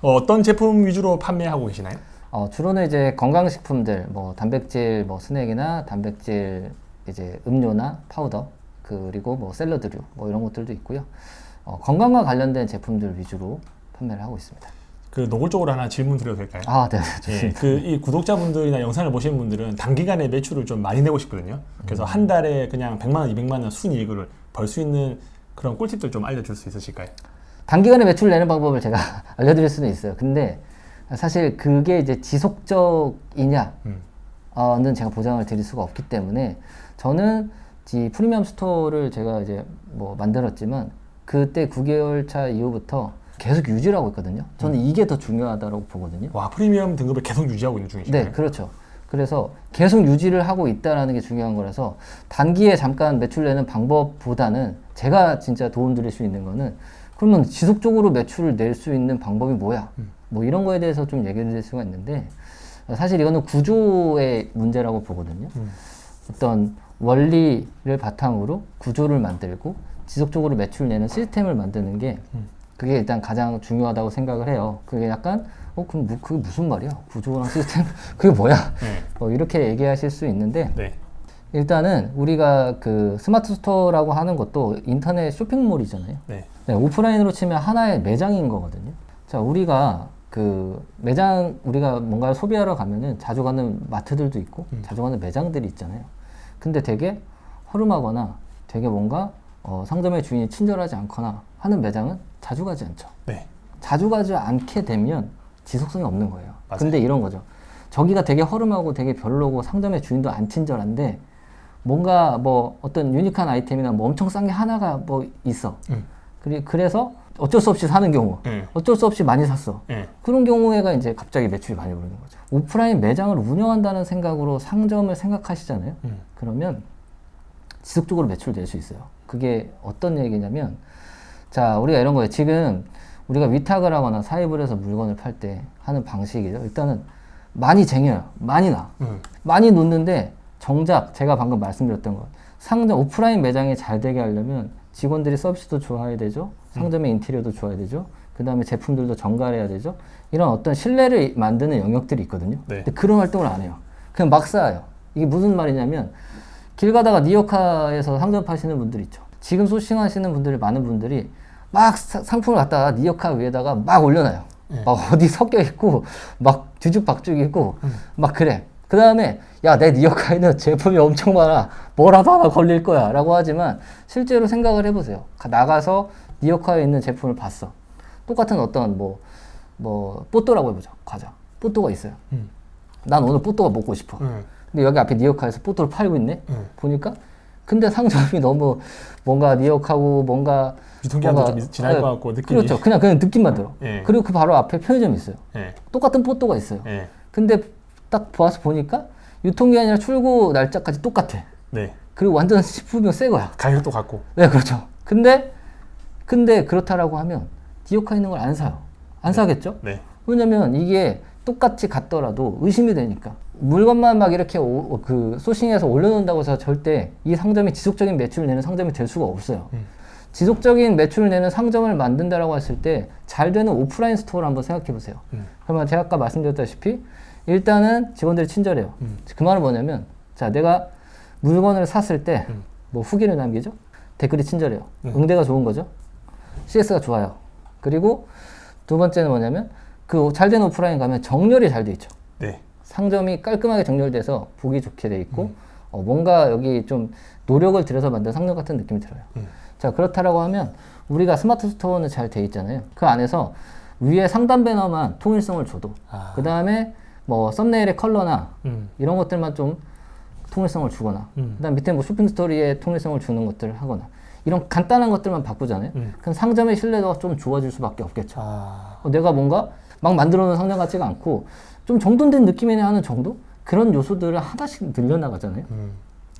어떤 제품 위주로 판매하고 계시나요? 주로는 이제 건강식품들, 뭐 단백질, 뭐 스낵이나 단백질 이제 음료나 파우더, 그리고 뭐 샐러드류, 뭐 이런 것들도 있고요. 건강과 관련된 제품들 위주로 판매를 하고 있습니다. 그 노골적으로 하나 질문 드려도 될까요? 네, 좋습니다. 이 구독자분들이나 영상을 보시는 분들은 단기간에 매출을 좀 많이 내고 싶거든요. 그래서 한 달에 그냥 100만 원, 200만 원 순이익을 벌 수 있는 그런 꿀팁들 좀 알려줄 수 있으실까요? 단기간에 매출 내는 방법을 제가 알려드릴 수는 있어요. 근데 사실 그게 이제 지속적이냐는 제가 보장을 드릴 수가 없기 때문에 저는 이 프리미엄 스토어를 제가 이제 뭐 만들었지만 그때 9개월 차 이후부터 계속 유지를 하고 있거든요. 저는 이게 더 중요하다고 보거든요. 와, 프리미엄 등급을 계속 유지하고 있는 중이신가요? 네, 그렇죠. 그래서 계속 유지를 하고 있다는 게 중요한 거라서 단기에 잠깐 매출 내는 방법보다는 제가 진짜 도움 드릴 수 있는 거는 그러면 지속적으로 매출을 낼 수 있는 방법이 뭐야? 뭐 이런 거에 대해서 좀 얘기를 드릴 수가 있는데 사실 이거는 구조의 문제라고 보거든요. 어떤 원리를 바탕으로 구조를 만들고 지속적으로 매출 내는 시스템을 만드는 게 그게 일단 가장 중요하다고 생각을 해요. 그게 약간 그럼 그게 무슨 말이야? 구조랑 시스템? 그게 뭐야? 뭐 이렇게 얘기하실 수 있는데 네. 일단은 우리가 그 스마트 스토어라고 하는 것도 인터넷 쇼핑몰이잖아요. 네. 네, 오프라인으로 치면 하나의 매장인 거거든요. 자, 우리가 그 매장, 우리가 뭔가를 소비하러 가면은 자주 가는 마트들도 있고 자주 가는 매장들이 있잖아요. 근데 되게 허름하거나 되게 뭔가 상점의 주인이 친절하지 않거나 하는 매장은 자주 가지 않죠. 네. 자주 가지 않게 되면 지속성이 없는 거예요. 맞아요. 근데 이런 거죠. 저기가 되게 허름하고 되게 별로고 상점의 주인도 안 친절한데 뭔가 뭐 어떤 유니크한 아이템이나 뭐 엄청 싼 게 하나가 뭐 있어. 그래서 어쩔 수 없이 사는 경우, 어쩔 수 없이 많이 샀어. 그런 경우에가 이제 갑자기 매출이 많이 오르는 거죠. 오프라인 매장을 운영한다는 생각으로 상점을 생각하시잖아요. 그러면 지속적으로 매출 낼 수 있어요. 그게 어떤 얘기냐면, 자, 우리가 이런 거예요. 지금 우리가 위탁을 하거나 사입을 해서 물건을 팔 때 하는 방식이죠. 일단은 많이 쟁여요. 많이 나. 많이 놓는데 정작 제가 방금 말씀드렸던 것, 상점 오프라인 매장이 잘 되게 하려면 직원들이 서비스도 좋아야 되죠. 상점의 인테리어도 좋아야 되죠. 그 다음에 제품들도 정갈해야 되죠. 이런 어떤 신뢰를 만드는 영역들이 있거든요. 네. 근데 그런 활동을 안 해요. 그냥 막 쌓아요. 이게 무슨 말이냐면 길 가다가 니어카에서 상점 파시는 분들 있죠. 지금 소싱하시는 분들이 많은 분들이 막 상품을 갖다가 니어카 위에다가 막 올려놔요. 막 어디 섞여 있고 막 뒤죽박죽 있고 막 그래. 그 다음에 야, 내 니어카에는 제품이 엄청 많아. 뭐라도 하나 걸릴 거야 라고 하지만 실제로 생각을 해보세요. 나가서 니어카에 있는 제품을 봤어. 똑같은 어떤 뭐 뽀또라고 해보죠. 과자. 뽀또가 있어요. 난 오늘 뽀또가 먹고 싶어. 근데 여기 앞에 니어카에서 뽀또를 팔고 있네. 보니까 근데 상점이 너무 뭔가 니어카고 뭔가 유통기한도 좀 지날 것 같고 느낌이. 그렇죠. 그냥 느낌만 들어. 그리고 그 바로 앞에 편의점이 있어요. 똑같은 뽀또가 있어요. 근데 딱 보니까 유통기한이랑 출고 날짜까지 똑같아. 네. 그리고 완전 식품이 새 거야. 가격도 같고. 네, 그렇죠. 근데 그렇다라고 하면 니어카 있는 걸 안 사요. 안 사겠죠? 네. 왜냐면 이게 똑같이 같더라도 의심이 되니까. 물건만 막 이렇게 소싱해서 올려놓는다고 해서 절대 이 상점이 지속적인 매출을 내는 상점이 될 수가 없어요. 지속적인 매출을 내는 상점을 만든다라고 했을 때 잘 되는 오프라인 스토어를 한번 생각해 보세요. 그러면 제가 아까 말씀드렸다시피 일단은 직원들이 친절해요. 그 말은 뭐냐면, 자, 내가 물건을 샀을 때 뭐 후기를 남기죠? 댓글이 친절해요. 응대가 좋은 거죠? CS가 좋아요. 그리고 두 번째는 뭐냐면 그 잘된 오프라인 가면 정렬이 잘 돼 있죠. 네. 상점이 깔끔하게 정렬돼서 보기 좋게 돼 있고 뭔가 여기 좀 노력을 들여서 만든 상점 같은 느낌이 들어요. 자, 그렇다라고 하면 우리가 스마트 스토어는 잘 돼 있잖아요. 그 안에서 위에 상단 배너만 통일성을 줘도 그 다음에 뭐 썸네일의 컬러나 이런 것들만 좀 통일성을 주거나 그다음 밑에 뭐 쇼핑 스토리에 통일성을 주는 것들을 하거나 이런 간단한 것들만 바꾸잖아요. 그럼 상점의 신뢰도가 좀 좋아질 수밖에 없겠죠. 내가 뭔가 막 만들어 놓은 상점 같지가 않고 좀 정돈된 느낌이네 하는 정도? 그런 요소들을 하나씩 늘려나가잖아요.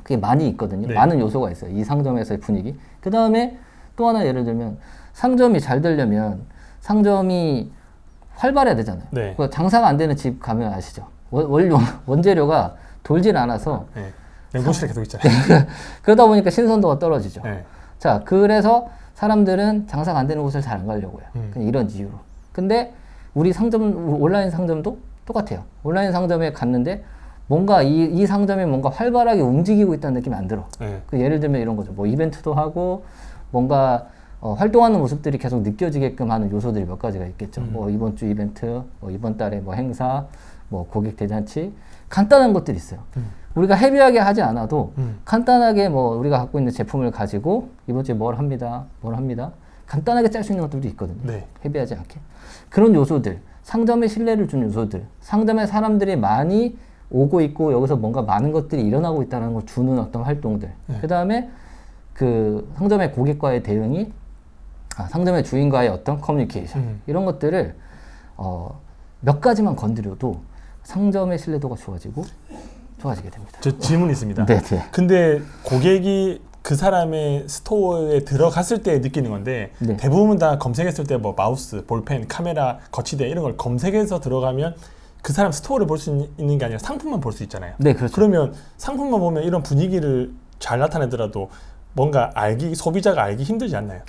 그게 많이 있거든요. 네. 많은 요소가 있어요. 이 상점에서의 분위기. 그 다음에 또 하나 예를 들면 상점이 잘 되려면 상점이 활발해야 되잖아요. 네. 장사가 안 되는 집 가면 아시죠? 원재료가 돌질 않아서 네. 냉동실에 계속 있잖아요. 그러다 보니까 신선도가 떨어지죠. 네. 자, 그래서 사람들은 장사가 안 되는 곳을 잘 안 가려고 해요. 그냥 이런 이유로. 근데 우리 상점, 온라인 상점도 똑같아요. 온라인 상점에 갔는데 뭔가 이 상점이 뭔가 활발하게 움직이고 있다는 느낌이 안 들어. 네. 그 예를 들면 이런 거죠. 뭐 이벤트도 하고 뭔가 활동하는 모습들이 계속 느껴지게끔 하는 요소들이 몇 가지가 있겠죠. 뭐 이번 주 이벤트, 뭐 이번 달에 뭐 행사, 뭐 고객 대잔치, 간단한 것들이 있어요. 우리가 헤비하게 하지 않아도 간단하게 뭐 우리가 갖고 있는 제품을 가지고 이번 주에 뭘 합니다. 간단하게 짤 수 있는 것들도 있거든요. 네. 헤비하지 않게. 그런 요소들, 상점의 신뢰를 준 요소들, 상점에 사람들이 많이 오고 있고 여기서 뭔가 많은 것들이 일어나고 있다는 걸 주는 어떤 활동들. 그 다음에 그 상점의 고객과의 대응이 상점의 주인과의 어떤 커뮤니케이션. 이런 것들을 몇 가지만 건드려도 상점의 신뢰도가 좋아지게 됩니다. 저 질문이 있습니다. 네. 근데 고객이 그 사람의 스토어에 들어갔을 때 느끼는 건데 네. 대부분 다 검색했을 때 뭐 마우스, 볼펜, 카메라, 거치대 이런 걸 검색해서 들어가면 그 사람 스토어를 볼 수 있는 게 아니라 상품만 볼 수 있잖아요. 네, 그렇죠. 그러면 상품만 보면 이런 분위기를 잘 나타내더라도 뭔가 소비자가 알기 힘들지 않나요?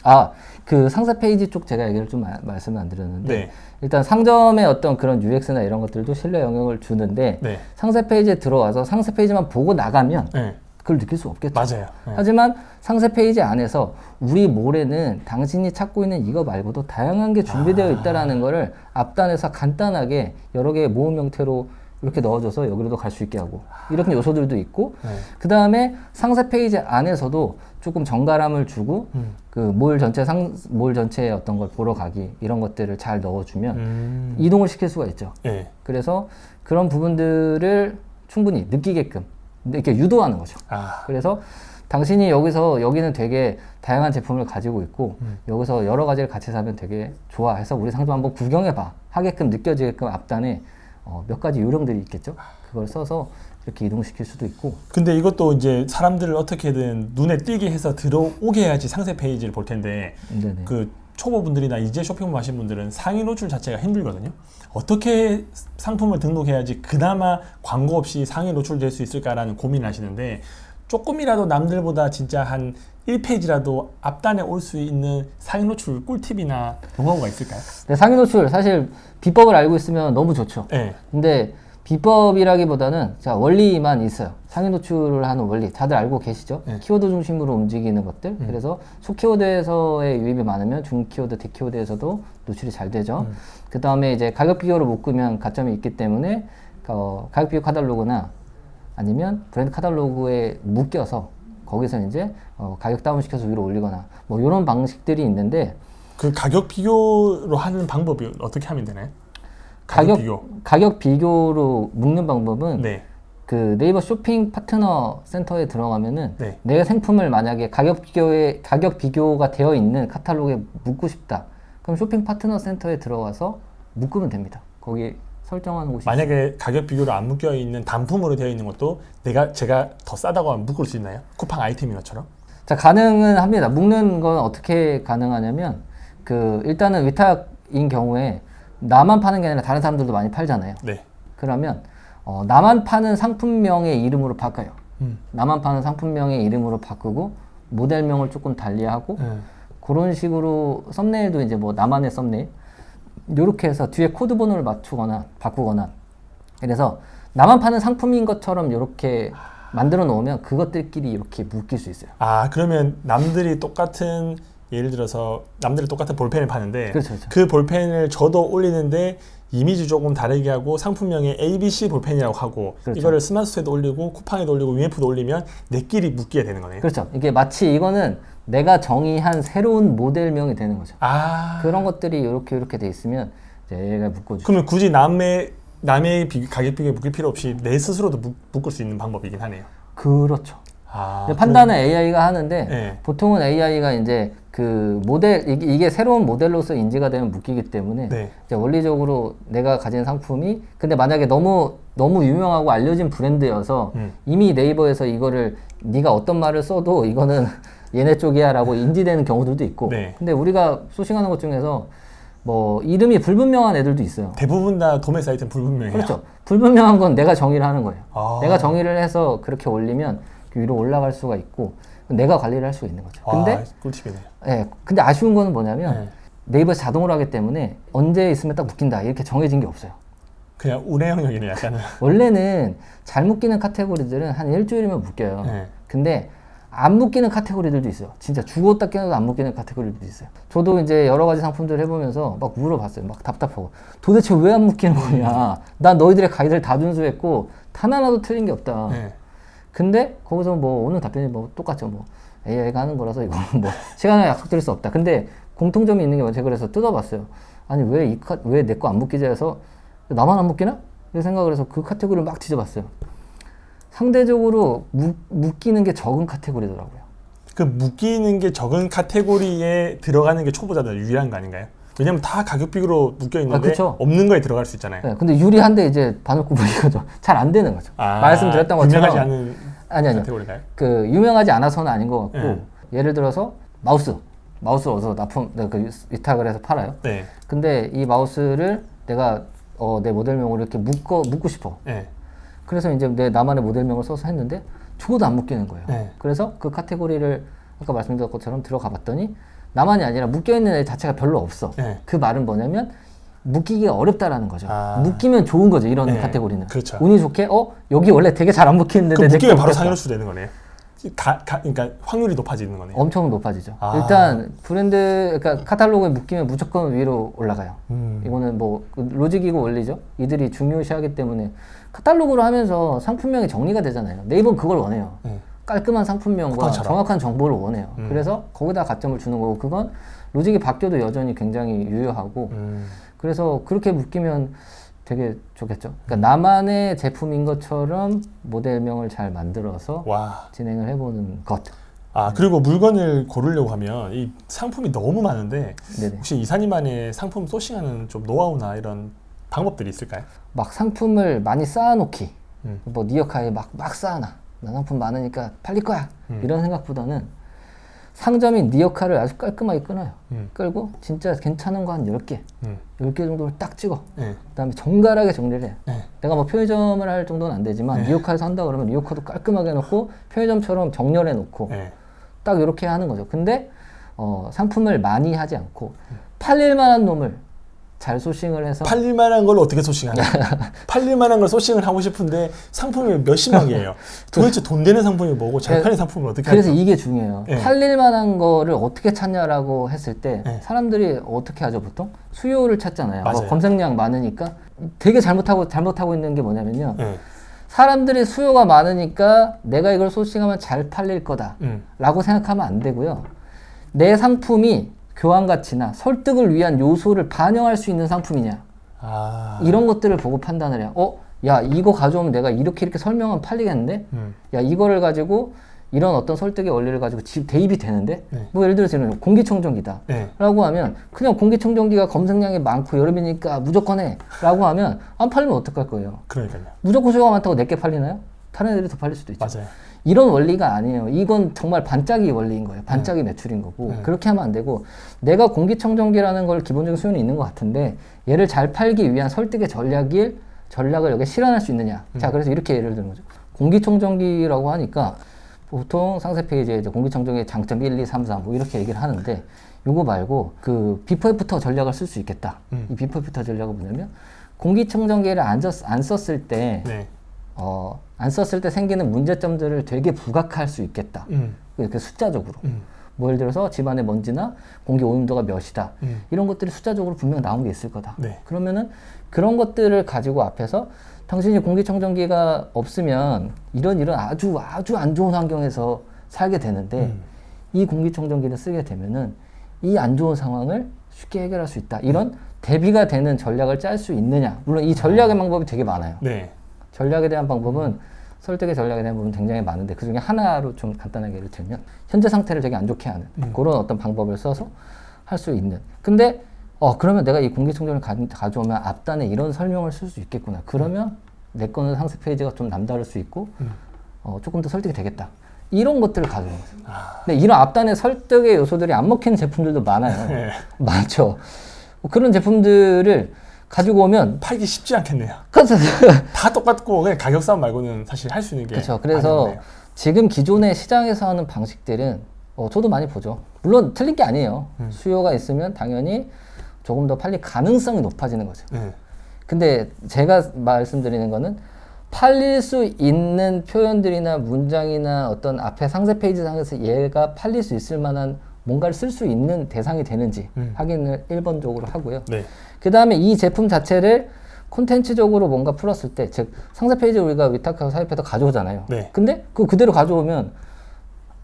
그 상세 페이지 쪽 제가 얘기를 좀 말씀을 안 드렸는데 네. 일단 상점의 어떤 그런 UX나 이런 것들도 신뢰 영역을 주는데 네. 상세 페이지에 들어와서 상세 페이지만 보고 나가면 네. 그걸 느낄 수 없겠죠. 맞아요. 네. 하지만 상세 페이지 안에서 우리 몰에는 당신이 찾고 있는 이거 말고도 다양한 게 준비되어 있다라는 거를 앞단에서 간단하게 여러 개의 모음 형태로 이렇게 넣어줘서 여기로도 갈 수 있게 하고 이런 요소들도 있고 그 다음에 상세 페이지 안에서도 조금 정갈함을 주고 그 몰 전체의 어떤 걸 보러 가기 이런 것들을 잘 넣어주면 이동을 시킬 수가 있죠. 네. 그래서 그런 부분들을 충분히 느끼게끔 이렇게 유도하는 거죠. 그래서 당신이 여기는 되게 다양한 제품을 가지고 있고 여기서 여러 가지를 같이 사면 되게 좋아해서 우리 상점 한번 구경해봐 하게끔 느껴지게끔 앞단에 몇 가지 요령들이 있겠죠. 그걸 써서 이렇게 이동시킬 수도 있고. 근데 이것도 이제 사람들을 어떻게든 눈에 띄게 해서 들어오게 해야지 상세 페이지를 볼 텐데 네네. 그 초보분들이나 이제 쇼핑몰 하신 분들은 상위 노출 자체가 힘들거든요. 어떻게 상품을 등록해야지 그나마 광고 없이 상위 노출될 수 있을까라는 고민을 하시는데 조금이라도 남들보다 진짜 한 1페이지라도 앞단에 올 수 있는 상위 노출 꿀팁이나 노하우가 있을까요? 네, 상위 노출 사실 비법을 알고 있으면 너무 좋죠. 네. 근데 비법이라기보다는 자 원리만 있어요. 상위 노출을 하는 원리 다들 알고 계시죠? 네. 키워드 중심으로 움직이는 것들. 그래서 소키워드에서의 유입이 많으면 중키워드, 대키워드에서도 노출이 잘 되죠. 그 다음에 이제 가격 비교로 묶으면 가점이 있기 때문에 가격 비교 카탈로그나 아니면 브랜드 카탈로그에 묶여서 거기서 이제 가격 다운시켜서 위로 올리거나 뭐 이런 방식들이 있는데 그 가격 비교로 하는 방법이 어떻게 하면 되나요? 가격 비교로 묶는 방법은 네. 그 네이버 쇼핑 파트너 센터에 들어가면은 네. 내 상품을 만약에 가격 비교가 되어 있는 카탈로그에 묶고 싶다. 그럼 쇼핑 파트너 센터에 들어가서 묶으면 됩니다. 거기 설정하는 곳이 만약에 가격 비교로 안 묶여 있는 단품으로 되어 있는 것도 제가 더 싸다고 하면 묶을 수 있나요? 쿠팡 아이템인 것처럼? 자, 가능은 합니다. 묶는 건 어떻게 가능하냐면 일단은 위탁인 경우에 나만 파는 게 아니라 다른 사람들도 많이 팔잖아요. 네. 그러면 나만 파는 상품명의 이름으로 바꿔요. 나만 파는 상품명의 이름으로 바꾸고 모델명을 조금 달리하고 그런 식으로 썸네일도 이제 뭐 나만의 썸네일 이렇게 해서 뒤에 코드 번호를 맞추거나 바꾸거나 그래서 나만 파는 상품인 것처럼 이렇게 만들어 놓으면 그것들끼리 이렇게 묶일 수 있어요. 그러면 예를 들어서 남들이 똑같은 볼펜을 파는데 그렇죠. 그 볼펜을 저도 올리는데 이미지 조금 다르게 하고 상품명에 ABC 볼펜이라고 하고 그렇죠. 이거를 스마트스토어에도 올리고 쿠팡에도 올리고 위메프도 올리면 내끼리 묶이게 되는 거네요. 그렇죠. 이게 마치 이거는 내가 정의한 새로운 모델명이 되는 거죠. 그런 것들이 이렇게 돼 있으면 이제 얘가 묶어주죠. 그러면 굳이 남의 가격 비교에 묶일 필요 없이 내 스스로도 묶을 수 있는 방법이긴 하네요. 그렇죠. 판단은 AI가 하는데 네. 보통은 AI가 이제 그 모델 이게 새로운 모델로서 인지가 되면 묶이기 때문에 네. 이제 원리적으로 내가 가진 상품이 근데 만약에 너무 유명하고 알려진 브랜드여서 이미 네이버에서 이거를 네가 어떤 말을 써도 이거는 얘네 쪽이야라고 인지되는 경우들도 있고 네. 근데 우리가 소싱하는 것 중에서 뭐 이름이 불분명한 애들도 있어요. 대부분 다 도매 사이트는 불분명해요. 그렇죠. 불분명한 건 내가 정의를 하는 거예요. 내가 정의를 해서 그렇게 올리면 위로 올라갈 수가 있고 내가 관리를 할 수가 있는 거죠. 근데 꿀팁이네요. 근데 아쉬운 거는 뭐냐면 네이버에서 자동으로 하기 때문에 언제 있으면 딱 묶인다 이렇게 정해진 게 없어요. 그냥 운의 영역이네 약간은. 원래는 잘 묶이는 카테고리들은 한 일주일이면 묶여요. 네. 근데 안 묶이는 카테고리들도 있어요. 진짜 죽었다 깨어나도 안 묶이는 카테고리들도 있어요. 저도 이제 여러 가지 상품들을 해보면서 막 물어봤어요. 막 답답하고. 도대체 왜 안 묶이는 거냐. 난 너희들의 가이드를 다 준수했고 단 하나도 틀린 게 없다. 네. 근데 거기서 뭐 오는 답변이 뭐 똑같죠. 뭐 AI가 하는 거라서 이거는 뭐 시간을 약속드릴 수 없다. 근데 공통점이 있는 게 제가 그래서 뜯어봤어요. 아니 왜 내 거 안 묶이지 해서 나만 안 묶이나? 이렇게 생각을 해서 그 카테고리를 막 뒤져봤어요. 상대적으로 묶이는 게 적은 카테고리더라고요. 그 묶이는 게 적은 카테고리에 들어가는 게 초보자들 유리한 거 아닌가요? 왜냐면 다 가격 비교로 묶여 있는데 없는 거에 들어갈 수 있잖아요. 네, 근데 유리한데 이제 바늘 구부리가 잘 안 되는 거죠. 말씀드렸던 것처럼 유명하지 않은 카테고리인가요? 그 유명하지 않아서는 아닌 것 같고 네. 예를 들어서 마우스 어디서 그 위탁을 해서 팔아요. 네. 근데 이 마우스를 내가 내 모델명으로 이렇게 묶고 싶어. 네. 그래서 이제 내 나만의 모델명을 써서 했는데 죽어도 안 묶이는 거예요. 네. 그래서 그 카테고리를 아까 말씀드린 것처럼 들어가 봤더니 나만이 아니라 묶여있는 애 자체가 별로 없어. 네. 그 말은 뭐냐면 묶이기가 어렵다라는 거죠. 묶이면 좋은 거죠. 이런 네. 카테고리는. 그렇죠. 운이 좋게 여기 원래 되게 잘 안 묶이는데 그 묶이면 바로 상위로수 되는 거네요. 그러니까 확률이 높아지는 거네요. 엄청 높아지죠. 일단 브랜드 그러니까 카탈로그에 묶이면 무조건 위로 올라가요. 이거는 뭐 로직이고 원리죠. 이들이 중요시하기 때문에 카탈로그로 하면서 상품명이 정리가 되잖아요. 네이버는 그걸 원해요. 깔끔한 상품명과 쿠팡처럼. 정확한 정보를 원해요. 그래서 거기다 가점을 주는 거고 그건 로직이 바뀌어도 여전히 굉장히 유효하고 그래서 그렇게 묶이면 되게 좋겠죠. 그러니까 나만의 제품인 것처럼 모델명을 잘 만들어서 진행을 해보는 것. 그리고 물건을 고르려고 하면 이 상품이 너무 많은데 네네. 혹시 이사님만의 상품 소싱하는 좀 노하우나 이런 방법들이 있을까요? 막 상품을 많이 쌓아놓기. 뭐 니어카에 막 쌓아놔. 나 상품 많으니까 팔릴 거야. 이런 생각보다는 상점인 니어카를 아주 깔끔하게 끊어요. 끌고 진짜 괜찮은 거 한 10개. 10개 정도를 딱 찍어. 그 다음에 정갈하게 정리를 해. 내가 뭐 편의점을 할 정도는 안 되지만 니어카에서 한다 그러면 니어카도 깔끔하게 해놓고 편의점처럼 정렬해 놓고 딱 이렇게 하는 거죠. 근데 상품을 많이 하지 않고 팔릴 만한 놈을 잘 소싱을 해서 팔릴 만한 걸 어떻게 소싱하냐? 팔릴 만한 걸 소싱을 하고 싶은데 상품이 몇십만 개예요. 도대체 돈 되는 상품이 뭐고 잘 팔리는 상품을 어떻게 그래서 하죠? 이게 중요해요. 팔릴 만한 거를 어떻게 찾냐라고 했을 때 사람들이 어떻게 하죠 보통? 수요를 찾잖아요. 검색량 많으니까 되게 잘못하고 있는 게 뭐냐면요. 사람들이 수요가 많으니까 내가 이걸 소싱하면 잘 팔릴 거다 라고 생각하면 안 되고요. 내 상품이 교환 가치나 설득을 위한 요소를 반영할 수 있는 상품이냐 이런 것들을 보고 판단을 해요. 야 이거 가져오면 내가 이렇게 설명하면 팔리겠는데 야 이거를 가지고 이런 어떤 설득의 원리를 가지고 대입이 되는데 뭐 예를 들어서 공기청정기다 라고 하면 그냥 공기청정기가 검색량이 많고 여름이니까 무조건 해 라고 하면 안 팔리면 어떡할 거예요. 그러니까요. 무조건 수요가 많다고 내게 팔리나요? 다른 애들이 더 팔릴 수도 있죠. 맞아요. 이런 원리가 아니에요. 이건 정말 반짝이 원리인 거예요. 반짝이 매출인 거고 그렇게 하면 안 되고 내가 공기청정기라는 걸 기본적인 수요는 있는 것 같은데 얘를 잘 팔기 위한 설득의 전략을 여기에 실현할 수 있느냐. 자 그래서 이렇게 예를 드는 거죠. 공기청정기라고 하니까 보통 상세 페이지에 이제 공기청정기의 장점 1, 2, 3, 4 뭐 이렇게 얘기를 하는데 요거 말고 그 비포 애프터 전략을 쓸 수 있겠다. 이 비포 애프터 전략은 뭐냐면 공기청정기를 안 썼을 때 안 썼을 때 생기는 문제점들을 되게 부각할 수 있겠다. 그 숫자적으로. 뭐 예를 들어서 집안의 먼지나 공기 오염도가 몇이다. 이런 것들이 숫자적으로 분명 나온 게 있을 거다. 그러면은 그런 것들을 가지고 앞에서 당신이 공기청정기가 없으면 이런 아주 안 좋은 환경에서 살게 되는데 이 공기청정기를 쓰게 되면은 이 안 좋은 상황을 쉽게 해결할 수 있다. 이런 대비가 되는 전략을 짤 수 있느냐. 물론 이 전략의 방법이 되게 많아요. 전략에 대한 방법은 설득의 전략에 대한 부분은 굉장히 많은데 그 중에 하나로 좀 간단하게 예를 들면 현재 상태를 되게 안 좋게 하는 그런 어떤 방법을 써서 할 수 있는. 근데 그러면 내가 이 공기청정기를 가져오면 앞단에 이런 설명을 쓸 수 있겠구나. 그러면 내 거는 상세 페이지가 좀 남다를 수 있고 조금 더 설득이 되겠다. 이런 것들을 가져오는 거죠. 근데 이런 앞단에 설득의 요소들이 안 먹히는 제품들도 많아요. 많죠. 그런 제품들을 가지고 오면 팔기 쉽지 않겠네요. 그래서 다 똑같고 그냥 가격 싸움 말고는 사실 할 수 있는 게 그렇죠. 그래서 지금 기존의 시장에서 하는 방식들은 저도 많이 보죠. 물론 틀린 게 아니에요. 수요가 있으면 당연히 조금 더 팔릴 가능성이 높아지는 거죠. 근데 제가 말씀드리는 거는 팔릴 수 있는 표현들이나 문장이나 어떤 앞에 상세 페이지 상에서 얘가 팔릴 수 있을 만한 뭔가를 쓸 수 있는 대상이 되는지 확인을 1번적으로 하고요. 네. 그 다음에 이 제품 자체를 콘텐츠적으로 뭔가 풀었을 때, 즉 상세 페이지 우리가 위탁해서 사입해서 가져오잖아요. 네. 근데 그거 그대로 가져오면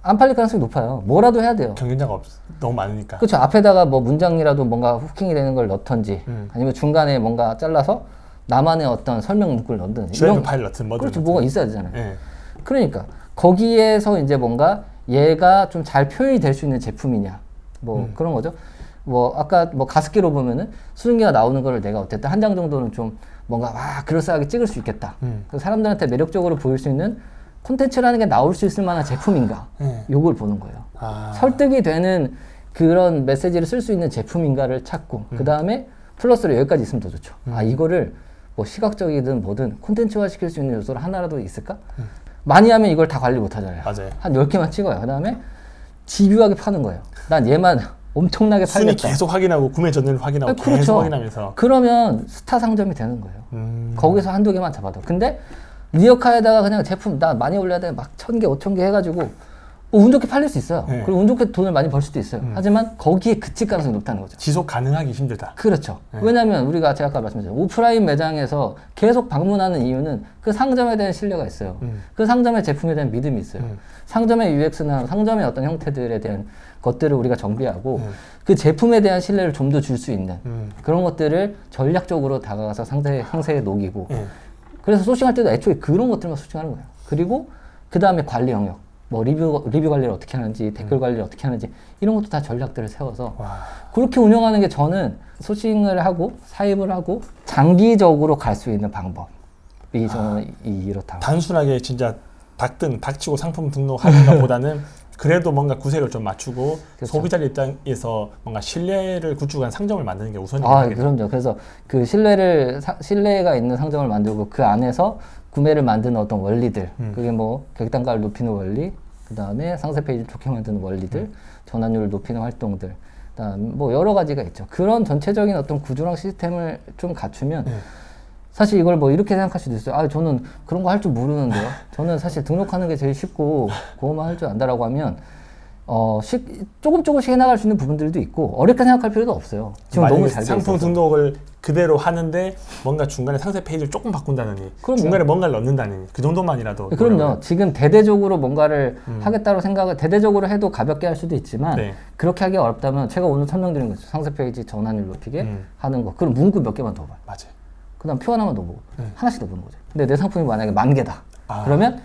안 팔릴 가능성이 높아요. 뭐라도 해야 돼요. 경쟁자가 너무 많으니까. 그렇죠. 앞에다가 뭐 문장이라도 뭔가 후킹이 되는 걸 넣던지, 아니면 중간에 뭔가 잘라서 나만의 어떤 설명 문구를 넣든지. 드라이브 파일 넣든 뭐든. 그렇죠. 뭐가 있어야 되잖아요. 네. 그러니까 거기에서 이제 뭔가 얘가 좀 잘 표현이 될 수 있는 제품이냐, 뭐 그런 거죠. 뭐 아까 뭐 가습기로 보면은 수증기가 나오는 거를 내가 어쨌든 한 장 정도는 좀 뭔가 와 그럴싸하게 찍을 수 있겠다. 그래서 사람들한테 매력적으로 보일 수 있는 콘텐츠라는 게 나올 수 있을 만한 제품인가, 요걸 보는 거예요. 설득이 되는 그런 메시지를 쓸 수 있는 제품인가를 찾고, 그 다음에 플러스로 여기까지 있으면 더 좋죠. 이거를 뭐 시각적이든 뭐든 콘텐츠화 시킬 수 있는 요소를 하나라도 있을까? 많이 하면 이걸 다 관리 못 하잖아요. 맞아요. 한 10개만 찍어요. 그 다음에 집요하게 파는 거예요. 난 얘만 엄청나게 순위 팔겠다. 계속 확인하고 구매 전후를 확인하고 계속 그렇죠. 확인하면서. 그러면 스타 상점이 되는 거예요. 거기서 한두 개만 잡아도. 근데 리어카에다가 그냥 제품 나 많이 올려야 돼. 막 1000개, 5000개 해가지고 운 좋게 팔릴 수 있어요. 네. 그리고 운 좋게 돈을 많이 벌 수도 있어요. 하지만 거기에 그칠 가능성이 높다는 거죠. 지속 가능하기 힘들다. 그렇죠. 왜냐하면 우리가 제가 아까 말씀드렸죠. 오프라인 매장에서 계속 방문하는 이유는 그 상점에 대한 신뢰가 있어요. 그 상점의 제품에 대한 믿음이 있어요. 상점의 UX나 상점의 어떤 형태들에 대한 것들을 우리가 정비하고 그 제품에 대한 신뢰를 좀 더 줄 수 있는 그런 것들을 전략적으로 다가가서 상세에 녹이고 그래서 소싱할 때도 애초에 그런 것들만 소싱하는 거예요. 그리고 그 다음에 관리 영역. 뭐 리뷰 관리를 어떻게 하는지, 댓글 관리를 어떻게 하는지 이런 것도 다 전략들을 세워서 그렇게 운영하는 게 저는 소싱을 하고 사입을 하고 장기적으로 갈 수 있는 방법이 저는 이렇다. 단순하게 진짜 닥치고 상품 등록하는 것보다는 그래도 뭔가 구색을 좀 맞추고 그렇죠. 소비자 입장에서 뭔가 신뢰를 구축한 상점을 만드는 게 우선이긴 아, 하겠죠. 그럼요. 그래서 그 신뢰가 있는 상점을 만들고 그 안에서 구매를 만드는 어떤 원리들, 그게 뭐 객단가를 높이는 원리, 그 다음에 상세 페이지를 좋게 만드는 원리들, 전환율을 높이는 활동들, 그다음 뭐 여러 가지가 있죠. 그런 전체적인 어떤 구조랑 시스템을 좀 갖추면 사실 이걸 뭐 이렇게 생각할 수도 있어요. 아, 저는 그런 거 할 줄 모르는데요. 저는 사실 등록하는 게 제일 쉽고 그것만 할 줄 안다라고 하면 조금씩 해나갈 수 있는 부분들도 있고 어렵게 생각할 필요도 없어요. 지금 너무 잘 돼 있어서. 상품 등록을 그대로 하는데 뭔가 중간에 상세 페이지를 조금 바꾼다느니 그럼요. 중간에 뭔가를 넣는다느니 그 정도만이라도 그럼요. 지금 대대적으로 뭔가를 하겠다고 생각을 대대적으로 해도 가볍게 할 수도 있지만 네. 그렇게 하기 어렵다면 제가 오늘 설명드린 거죠. 상세 페이지 전환율 높이게 하는 거. 그럼 문구 몇 개만 더 봐요. 맞아요. 그 다음 표 하나만 더 보고 하나씩 더 보는 거죠. 근데 내 상품이 만약에 10,000개다. 그러면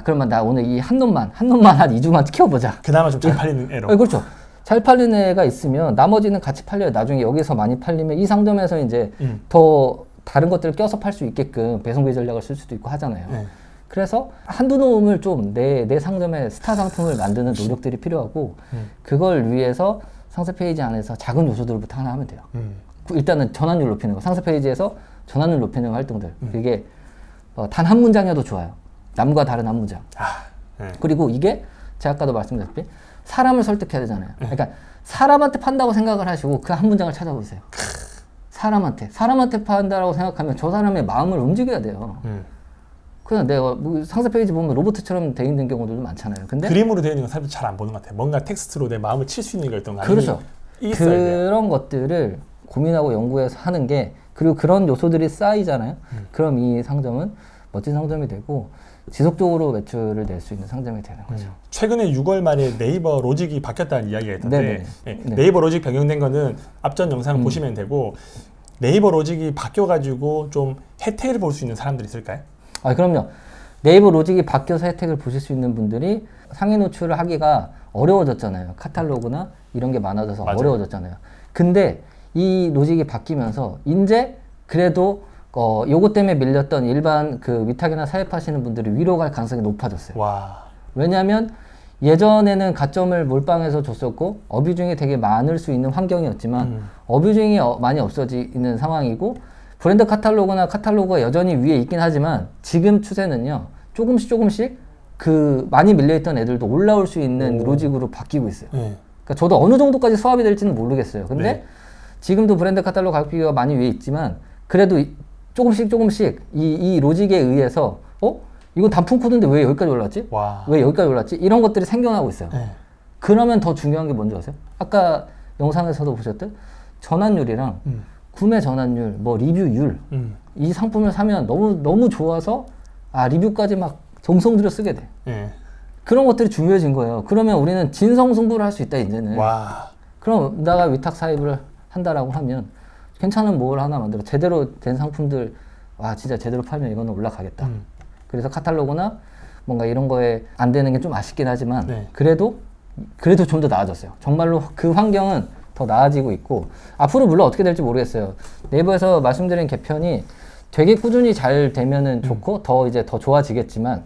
그러면 나 오늘 이 한 놈만 한 2주만 키워보자. 그나마 좀 잘 팔리는 애로. 그렇죠. 잘 팔리는 애가 있으면 나머지는 같이 팔려요. 나중에 여기서 많이 팔리면 이 상점에서 이제 더 다른 것들을 껴서 팔 수 있게끔 배송비 전략을 쓸 수도 있고 하잖아요. 그래서 한두 놈을 좀 내 상점에 스타 상품을 만드는 노력들이 필요하고 그걸 위해서 상세 페이지 안에서 작은 요소들부터 하나 하면 돼요. 일단은 전환율 높이는 거. 상세 페이지에서 전환율 높이는 활동들. 그게 단 한 문장이어도 좋아요. 남과 다른 한 문장. 그리고 이게 제가 아까도 말씀드렸듯이 사람을 설득해야 되잖아요. 그러니까 사람한테 판다고 생각을 하시고 그 한 문장을 찾아보세요. 사람한테 판다라고 생각하면 저 사람의 마음을 움직여야 돼요. 그냥 내가 뭐 상세 페이지 보면 로봇처럼 돼 있는 경우들도 많잖아요. 근데 그림으로 되어 있는 건 사람들이 잘 안 보는 것 같아요. 뭔가 텍스트로 내 마음을 칠 수 있는 게 어떤 거 그렇죠. 있어야 돼요. 그런 것들을 고민하고 연구해서 하는 게 그리고 그런 요소들이 쌓이잖아요. 그럼 이 상점은 멋진 상점이 되고 지속적으로 매출을 낼 수 있는 상점이 되는 거죠. 최근에 6월 말에 네이버 로직이 바뀌었다는 이야기가 있던데 네. 네이버 로직 변경된 거는 앞전 영상을 보시면 되고 네이버 로직이 바뀌어가지고 좀 혜택을 볼 수 있는 사람들이 있을까요? 그럼요. 네이버 로직이 바뀌어서 혜택을 보실 수 있는 분들이 상위 노출을 하기가 어려워졌잖아요. 카탈로그나 이런 게 많아져서 맞아요. 어려워졌잖아요. 근데 이 로직이 바뀌면서 이제 그래도 요거 때문에 밀렸던 일반 그 위탁이나 사입하시는 분들이 위로 갈 가능성이 높아졌어요. 와. 왜냐하면 예전에는 가점을 몰빵해서 줬었고 어뷰징이 되게 많을 수 있는 환경이었지만 어뷰징이 많이 없어지는 상황이고 브랜드 카탈로그나 카탈로그가 여전히 위에 있긴 하지만 지금 추세는요 조금씩 그 많이 밀려있던 애들도 올라올 수 있는 오. 로직으로 바뀌고 있어요. 네. 그러니까 저도 어느 정도까지 수합이 될지는 모르겠어요. 근데 네. 지금도 브랜드 카탈로그 가격비가 많이 위에 있지만 그래도 조금씩 이 로직에 의해서 이건 단품 코드인데 왜 여기까지 올랐지? 와. 왜 여기까지 올랐지? 이런 것들이 생겨나고 있어요. 네. 그러면 더 중요한 게 뭔지 아세요? 아까 영상에서도 보셨듯 전환율이랑 구매 전환율, 뭐 리뷰율 이 상품을 사면 너무 좋아서 리뷰까지 막 정성 들여 쓰게 돼. 네. 그런 것들이 중요해진 거예요. 그러면 우리는 진성승부를 할 수 있다 이제는. 와. 그럼 내가 위탁 사입을 한다라고 하면 괜찮은 뭘 하나 만들어 제대로 된 상품들 진짜 제대로 팔면 이거는 올라가겠다. 그래서 카탈로그나 뭔가 이런 거에 안 되는 게 좀 아쉽긴 하지만 네. 그래도 좀 더 나아졌어요. 정말로 그 환경은 더 나아지고 있고 앞으로 물론 어떻게 될지 모르겠어요. 네이버에서 말씀드린 개편이 되게 꾸준히 잘 되면은 좋고 더 좋아지겠지만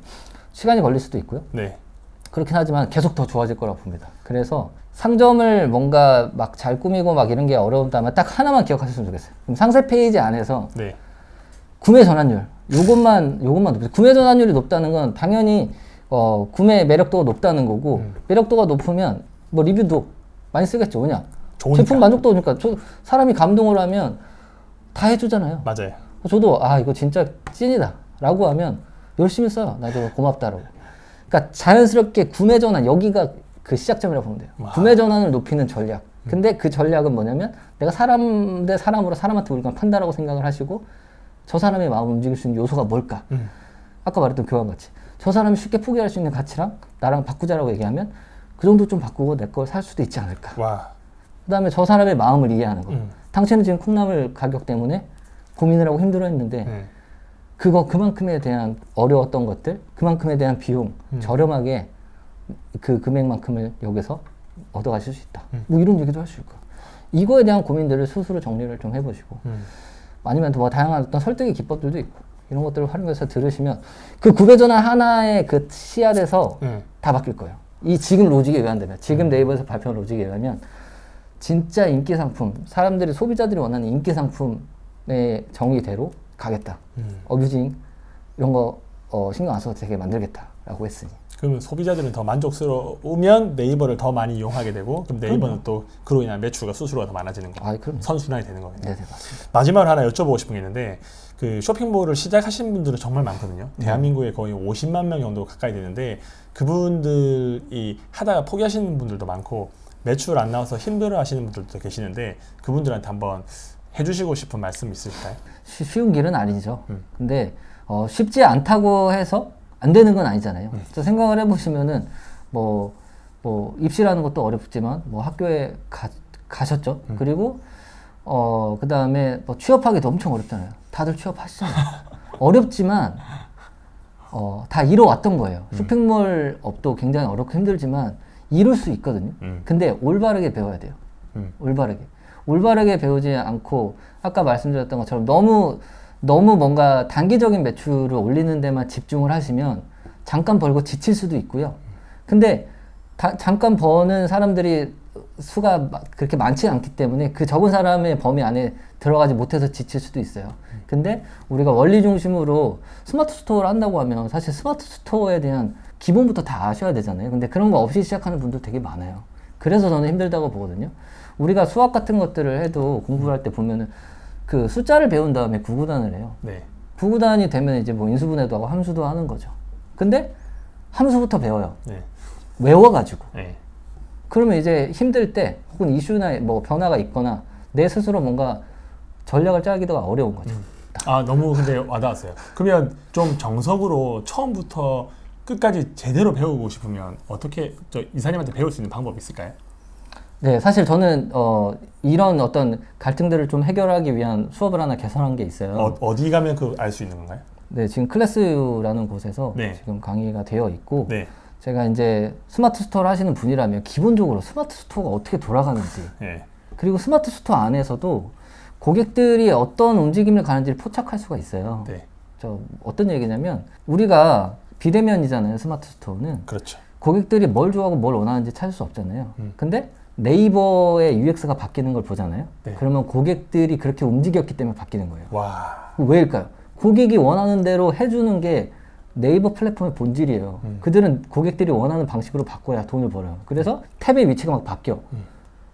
시간이 걸릴 수도 있고요. 네. 그렇긴 하지만 계속 더 좋아질 거라고 봅니다. 그래서 상점을 뭔가 막 잘 꾸미고 막 이런 게 어려운다면 딱 하나만 기억하셨으면 좋겠어요. 그럼 상세 페이지 안에서 네. 구매 전환율 요것만 높여요. 구매 전환율이 높다는 건 당연히 구매 매력도가 높다는 거고 매력도가 높으면 뭐 리뷰도 많이 쓰겠죠. 그냥 좋으니까. 제품 만족도 오니까 사람이 감동을 하면 다 해주잖아요. 맞아요. 저도 이거 진짜 찐이다 라고 하면 열심히 써요. 나도 고맙다라고. 그러니까 자연스럽게 구매 전환 여기가 그 시작점이라고 보면 돼요. 와. 구매 전환을 높이는 전략. 근데 그 전략은 뭐냐면 내가 사람 대 사람으로 사람한테 물건 판다라고 생각을 하시고 저 사람의 마음을 움직일 수 있는 요소가 뭘까? 아까 말했던 교환가치. 저 사람이 쉽게 포기할 수 있는 가치랑 나랑 바꾸자라고 얘기하면 그 정도 좀 바꾸고 내 걸 살 수도 있지 않을까? 와. 그 다음에 저 사람의 마음을 이해하는 거. 당신은 지금 콩나물 가격 때문에 고민을 하고 힘들어 했는데 네. 그만큼에 대한 어려웠던 것들, 그만큼에 대한 비용, 저렴하게 그 금액만큼을 여기서 얻어가실 수 있다. 뭐 이런 얘기도 할 수 있고. 이거에 대한 고민들을 스스로 정리를 좀 해보시고. 아니면 뭐 다양한 어떤 설득의 기법들도 있고. 이런 것들을 활용해서 들으시면 그 구매전환 하나의 그 씨앗에서 다 바뀔 거예요. 이 지금 로직에 의한다면, 지금 네이버에서 발표한 로직에 의하면 진짜 인기 상품, 사람들이 소비자들이 원하는 인기 상품의 정의대로 가겠다. 어뷰징 이런 거 신경 안 써도 되게 만들겠다라고 했으니. 그러면 소비자들은 더 만족스러우면 네이버를 더 많이 이용하게 되고 그럼 네이버는 또 그로 인한 매출과 수수료가 더 많아지는 거예요. 그럼요. 선순환이 되는 거예요. 네네 맞습니다. 마지막으로 하나 여쭤보고 싶은 게 있는데 그 쇼핑몰을 시작하신 분들은 정말 많거든요. 대한민국에 거의 50만 명 정도 가까이 되는데 그분들이 하다가 포기하시는 분들도 많고 매출 안 나와서 힘들어하시는 분들도 계시는데 그분들한테 한번 해주시고 싶은 말씀 있을까요? 쉬운 길은 아니죠. 근데 쉽지 않다고 해서 안 되는 건 아니잖아요. 저 생각을 해보시면은 뭐 입시라는 것도 어렵지만 뭐 학교에 가셨죠. 그리고 그 다음에 뭐 취업하기도 엄청 어렵잖아요. 다들 취업하시잖아요. 어렵지만 다 이뤄왔던 거예요. 쇼핑몰 업도 굉장히 어렵고 힘들지만 이룰 수 있거든요. 근데 올바르게 배워야 돼요. 올바르게 배우지 않고 아까 말씀드렸던 것처럼 너무 뭔가 단기적인 매출을 올리는 데만 집중을 하시면 잠깐 벌고 지칠 수도 있고요. 근데 잠깐 버는 사람들이 수가 그렇게 많지 않기 때문에 그 적은 사람의 범위 안에 들어가지 못해서 지칠 수도 있어요. 근데 우리가 원리 중심으로 스마트 스토어를 한다고 하면 사실 스마트 스토어에 대한 기본부터 다 아셔야 되잖아요. 근데 그런 거 없이 시작하는 분들 되게 많아요. 그래서 저는 힘들다고 보거든요. 우리가 수학 같은 것들을 해도 공부를 할 때 보면은 그 숫자를 배운 다음에 구구단을 해요. 네. 구구단이 되면 이제 뭐 인수분해도 하고 함수도 하는 거죠. 근데 함수부터 배워요. 네. 외워가지고. 네. 그러면 이제 힘들 때 혹은 이슈나 뭐 변화가 있거나 내 스스로 뭔가 전략을 짜기가 어려운 거죠. 너무 근데 와닿았어요. 그러면 좀 정석으로 처음부터 끝까지 제대로 배우고 싶으면 어떻게 이사님한테 배울 수 있는 방법이 있을까요? 네, 사실 저는 이런 어떤 갈등들을 좀 해결하기 위한 수업을 하나 개설한 게 있어요. 어디 가면 그 알 수 있는 건가요? 네, 지금 클래스라는 곳에서 네. 지금 강의가 되어 있고 네. 제가 이제 스마트 스토어를 하시는 분이라면 기본적으로 스마트 스토어가 어떻게 돌아가는지 네. 그리고 스마트 스토어 안에서도 고객들이 어떤 움직임을 가는지를 포착할 수가 있어요. 네. 어떤 얘기냐면 우리가 비대면이잖아요. 스마트 스토어는. 그렇죠. 고객들이 뭘 좋아하고 뭘 원하는지 찾을 수 없잖아요. 근데 네이버의 UX가 바뀌는 걸 보잖아요. 네. 그러면 고객들이 그렇게 움직였기 때문에 바뀌는 거예요. 와. 왜일까요? 고객이 원하는 대로 해주는 게 네이버 플랫폼의 본질이에요. 그들은 고객들이 원하는 방식으로 바꿔야 돈을 벌어요. 그래서 탭의 위치가 막 바뀌어.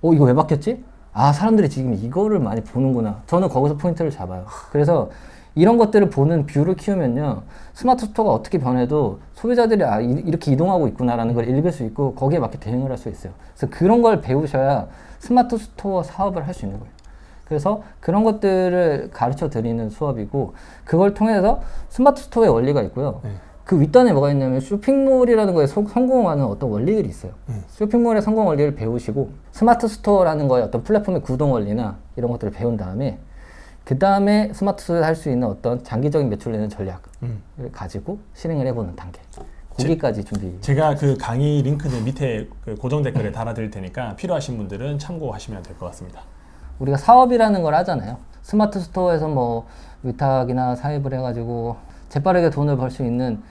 이거 왜 바뀌었지? 아, 사람들이 지금 이거를 많이 보는구나. 저는 거기서 포인트를 잡아요. 그래서 이런 것들을 보는 뷰를 키우면요, 스마트 스토어가 어떻게 변해도 소비자들이 이렇게 이동하고 있구나라는 걸 읽을 수 있고 거기에 맞게 대응을 할 수 있어요. 그래서 그런 걸 배우셔야 스마트 스토어 사업을 할 수 있는 거예요. 그래서 그런 것들을 가르쳐 드리는 수업이고, 그걸 통해서 스마트 스토어의 원리가 있고요. 그 윗단에 뭐가 있냐면 쇼핑몰이라는 거에 성공하는 어떤 원리들이 있어요. 쇼핑몰의 성공 원리를 배우시고 스마트 스토어라는 거에 어떤 플랫폼의 구동 원리나 이런 것들을 배운 다음에, 그 다음에 스마트 스토어에 할 수 있는 어떤 장기적인 매출 내는 전략을 가지고 실행을 해보는 단계. 거기까지 준비. 제가 그 강의 링크는 밑에 그 고정 댓글에 달아드릴 테니까 필요하신 분들은 참고하시면 될 것 같습니다. 우리가 사업이라는 걸 하잖아요. 스마트 스토어에서 뭐 위탁이나 사입을 해가지고 재빠르게 돈을 벌 수 있는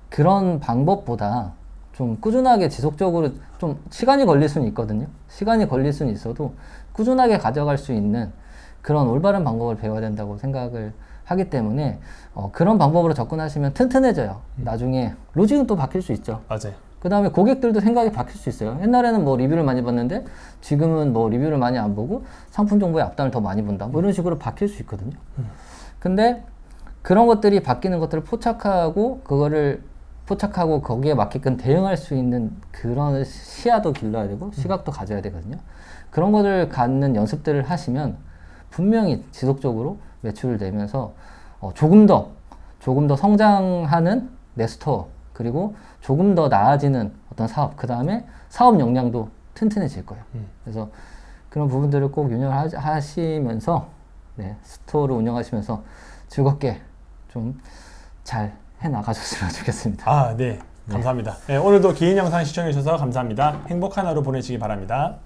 그런 방법보다 좀 꾸준하게 지속적으로, 좀 시간이 걸릴 수는 있거든요. 시간이 걸릴 수는 있어도 꾸준하게 가져갈 수 있는 그런 올바른 방법을 배워야 된다고 생각을 하기 때문에 그런 방법으로 접근하시면 튼튼해져요. 나중에 로직은 또 바뀔 수 있죠. 맞아요. 그 다음에 고객들도 생각이 바뀔 수 있어요. 옛날에는 뭐 리뷰를 많이 봤는데 지금은 뭐 리뷰를 많이 안 보고 상품 정보의 앞단을 더 많이 본다. 뭐 이런 식으로 바뀔 수 있거든요. 근데 그런 것들이 바뀌는 것들을 포착하고 거기에 맞게끔 대응할 수 있는 그런 시야도 길러야 되고 시각도 가져야 되거든요. 그런 것을 갖는 연습들을 하시면 분명히 지속적으로 매출을 내면서 조금 더 성장하는 내 스토어, 그리고 조금 더 나아지는 어떤 사업, 그 다음에 사업 역량도 튼튼해질 거예요. 그래서 그런 부분들을 꼭 운영하시면서 스토어를 운영하시면서 즐겁게 좀 잘 해나가셨으면 좋겠습니다. 아, 네. 감사합니다. 네, 오늘도 긴 영상 시청해 주셔서 감사합니다. 행복한 하루 보내시기 바랍니다.